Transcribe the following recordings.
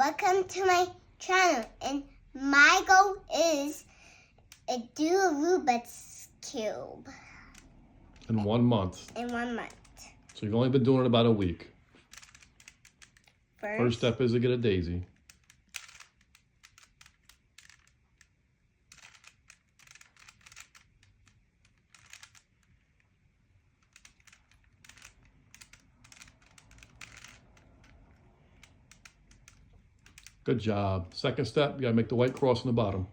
welcome to my channel, and my goal is to do a Rubik's Cube. In 1 month. In 1 month. So you've only been doing it about a week. First step is to get a daisy. Good job. Second step, you gotta make the white cross on the bottom.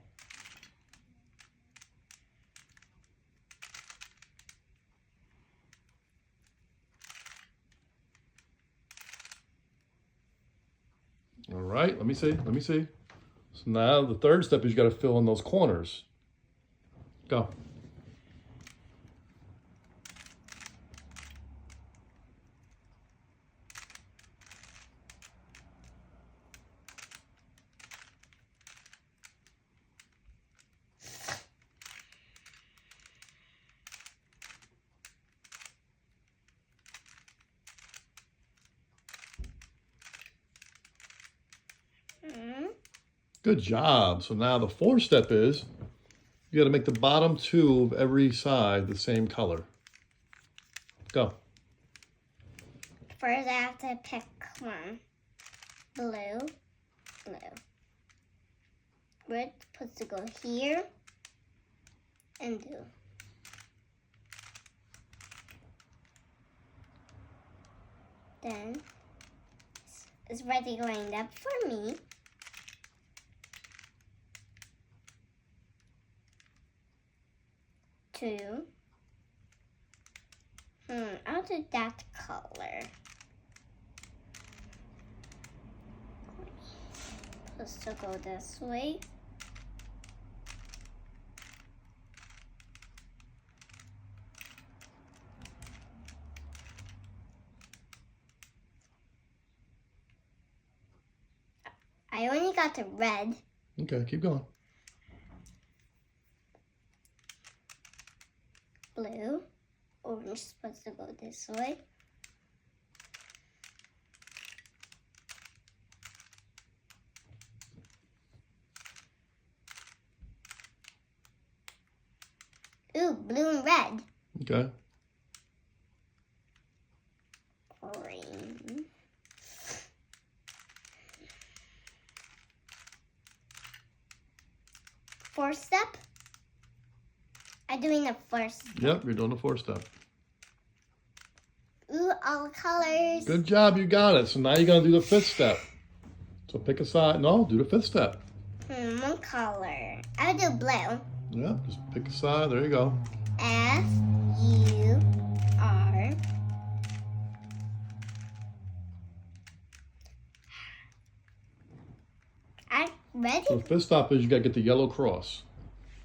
All right, let me see. So now the third step is you gotta fill in those corners. Go. Good job. So now the fourth step is you got to make the bottom two of every side the same color. Go. First, I have to pick one. Blue. Red supposed to go here. And blue. Then, it's ready going up for me. Two. I'll do that color. Supposed to go this way. I only got the red. Okay, keep going. Blue. Orange is supposed to go this way. Ooh, blue and red. Okay. Green. Fourth step. I'm doing the first step. Yep, you're doing the fourth step. Ooh, all the colors. Good job, you got it. So now you're gonna do the fifth step. So pick a side. No, do the fifth step. One color. I'll do blue. Yeah, just pick a side. There you go. F-U-R. I'm ready. So the fifth step is you gotta get the yellow cross,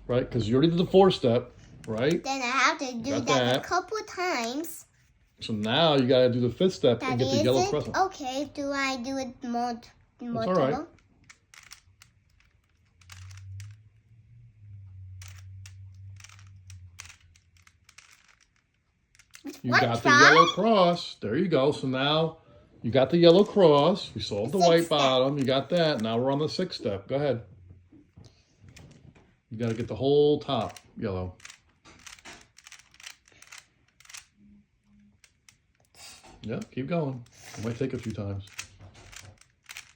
right? Because you already did the fourth step, right? Then I have to do that a couple times. So now you gotta do the fifth step and get the yellow cross. Okay, do I do it multiple? That's all right. You got the yellow cross. There you go. So now you got the yellow cross. We solved the white bottom. You got that. Now we're on the sixth step. Go ahead. You got to get the whole top yellow. Yeah, keep going. It might take a few times.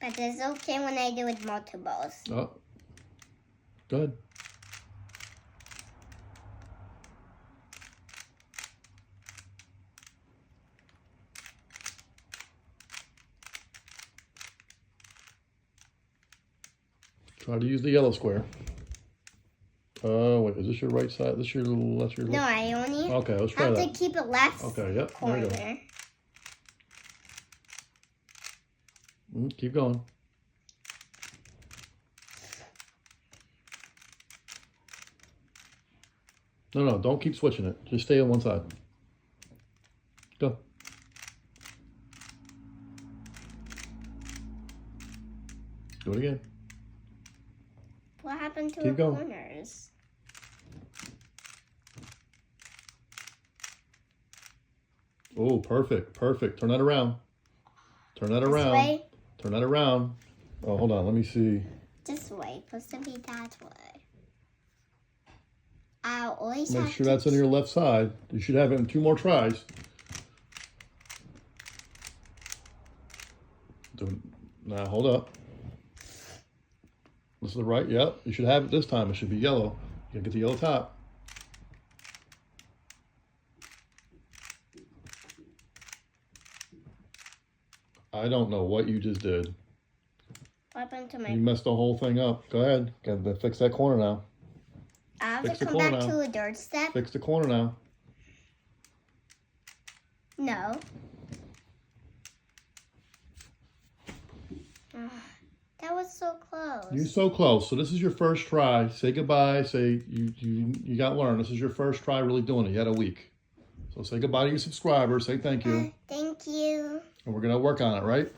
But it's okay when I do it multiples. Oh, good. Try to use the yellow square. Oh, wait, is this your right side? This your left? Your left? No, I only okay, let's try have that. to keep it left Okay, yep, corner. there you go. Keep going. No, don't keep switching it. Just stay on one side. Go. Do it again. What happened to Keep the going. corners? Oh, perfect, perfect. Turn that around. Turn that This around. way? Turn that around. Oh, hold on. Let me see. This way. Supposed to be that way. I'll always Make have sure to that's on your left side. You should have it in 2 more tries. Now, hold up. This is the right. Yep. You should have it this time. It should be yellow. You gotta get the yellow top. I don't know what you just did. What happened to my... You messed the whole thing up. Go ahead. Gotta fix that corner now. I have Fix to the come back corner now. to a dirt step? Fix the corner now. No. That was so close. You're so close. So this is your first try. Say goodbye. Say you got learned. This is your first try really doing it. You had a week. So say goodbye to your subscribers. Say thank you. Thank you. And we're going to work on it, right?